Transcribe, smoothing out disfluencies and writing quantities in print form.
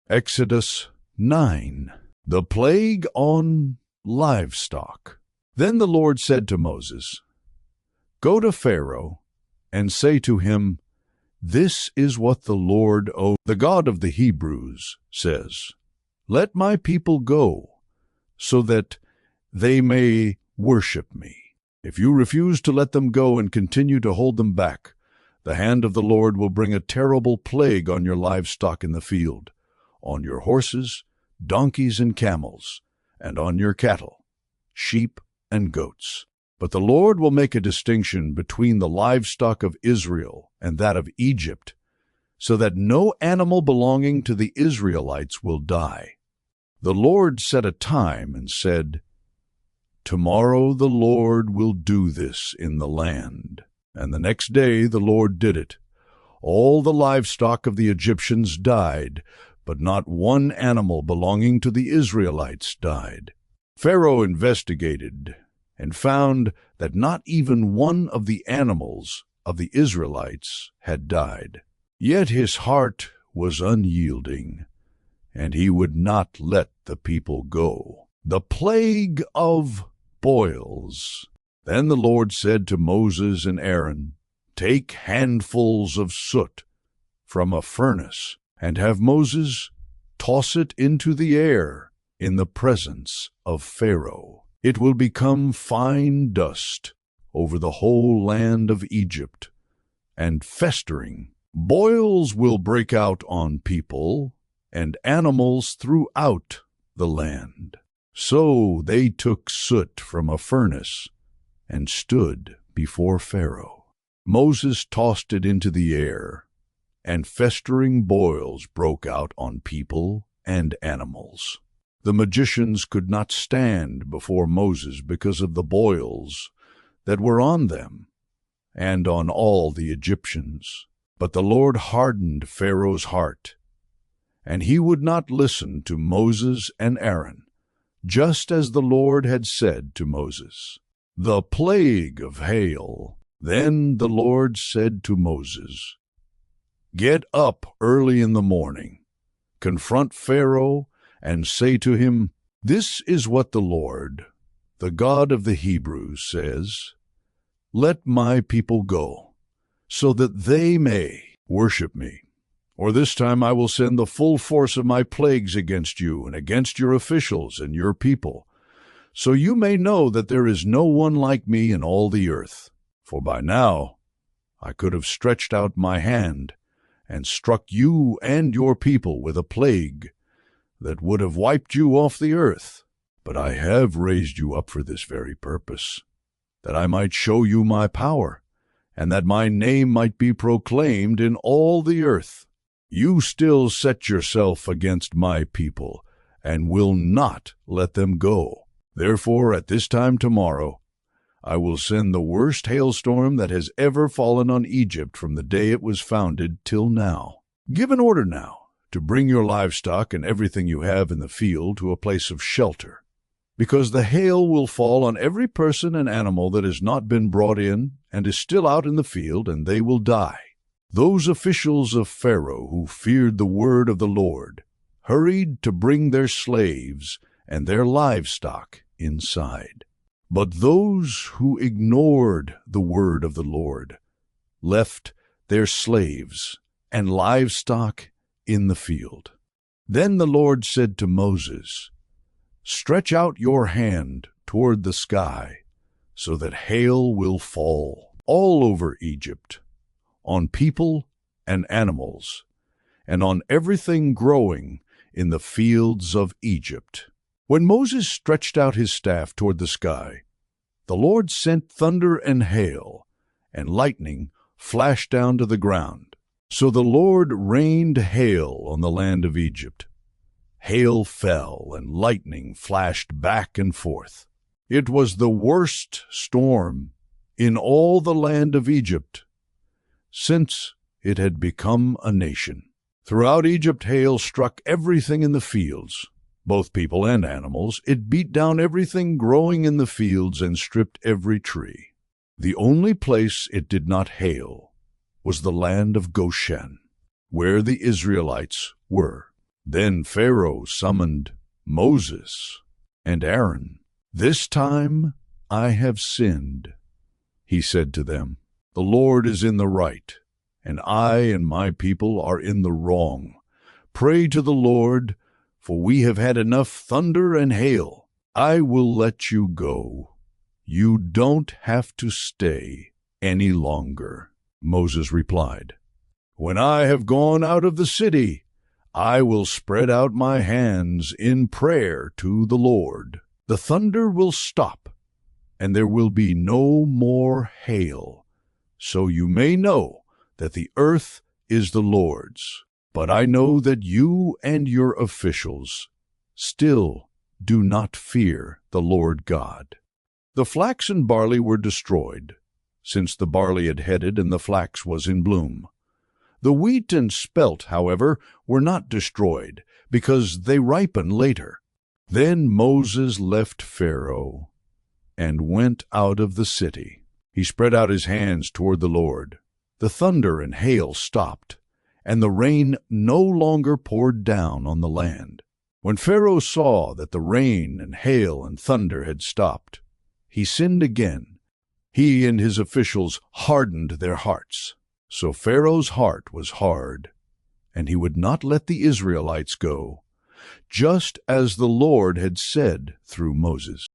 Exodus 9. The plague on livestock. Then the Lord said to Moses, "Go to Pharaoh and say to him, 'This is what the Lord, the God of the Hebrews, says. Let my people go, so that they may worship me. If you refuse to let them go and continue to hold them back, the hand of the Lord will bring a terrible plague on your livestock in the field, on your horses, donkeys, and camels, and on your cattle, sheep, and goats. But the Lord will make a distinction between the livestock of Israel and that of Egypt, so that no animal belonging to the Israelites will die.' The Lord set a time and said, 'Tomorrow the Lord will do this in the land.' And the next day the Lord did it. All the livestock of the Egyptians died, but not one animal belonging to the Israelites died. Pharaoh investigated and found that not even one of the animals of the Israelites had died. Yet his heart was unyielding, and he would not let the people go. The plague of boils. Then the Lord said to Moses and Aaron, "Take handfuls of soot from a furnace, and have Moses toss it into the air in the presence of Pharaoh. It will become fine dust over the whole land of Egypt, and festering boils will break out on people and animals throughout the land." So they took soot from a furnace and stood before Pharaoh. Moses tossed it into the air, and festering boils broke out on people and animals. The magicians could not stand before Moses because of the boils that were on them and on all the Egyptians. But the Lord hardened Pharaoh's heart, and he would not listen to Moses and Aaron, just as the Lord had said to Moses. The plague of hail. Then the Lord said to Moses, "Get up early in the morning, confront Pharaoh, and say to him, 'This is what the Lord, the God of the Hebrews, says. Let my people go, so that they may worship me. Or this time I will send the full force of my plagues against you and against your officials and your people, so you may know that there is no one like me in all the earth. For by now I could have stretched out my hand and struck you and your people with a plague that would have wiped you off the earth. But I have raised you up for this very purpose, that I might show you my power, and that my name might be proclaimed in all the earth. You still set yourself against my people, and will not let them go. Therefore, at this time tomorrow, I will send the worst hailstorm that has ever fallen on Egypt from the day it was founded till now. Give an order now to bring your livestock and everything you have in the field to a place of shelter, because the hail will fall on every person and animal that has not been brought in and is still out in the field, and they will die." Those officials of Pharaoh who feared the word of the Lord hurried to bring their slaves and their livestock inside. But those who ignored the word of the Lord left their slaves and livestock in the field. Then the Lord said to Moses, "Stretch out your hand toward the sky, so that hail will fall all over Egypt, on people and animals, and on everything growing in the fields of Egypt." When Moses stretched out his staff toward the sky, the Lord sent thunder and hail, and lightning flashed down to the ground. So the Lord rained hail on the land of Egypt. Hail fell, and lightning flashed back and forth. It was the worst storm in all the land of Egypt since it had become a nation. Throughout Egypt, hail struck everything in the fields, both people and animals. It beat down everything growing in the fields and stripped every tree. The only place it did not hail was the land of Goshen, where the Israelites were. Then Pharaoh summoned Moses and Aaron. "This time I have sinned," he said to them. "The Lord is in the right, and I and my people are in the wrong. Pray to the Lord, for we have had enough thunder and hail. I will let you go. You don't have to stay any longer." Moses replied, "When I have gone out of the city, I will spread out my hands in prayer to the Lord. The thunder will stop, and there will be no more hail. So you may know that the earth is the Lord's. But I know that you and your officials still do not fear the Lord God." The flax and barley were destroyed, since the barley had headed and the flax was in bloom. The wheat and spelt, however, were not destroyed, because they ripen later. Then Moses left Pharaoh and went out of the city. He spread out his hands toward the Lord. The thunder and hail stopped, and the rain no longer poured down on the land. When Pharaoh saw that the rain and hail and thunder had stopped, he sinned again. He and his officials hardened their hearts. So Pharaoh's heart was hard, and he would not let the Israelites go, just as the Lord had said through Moses.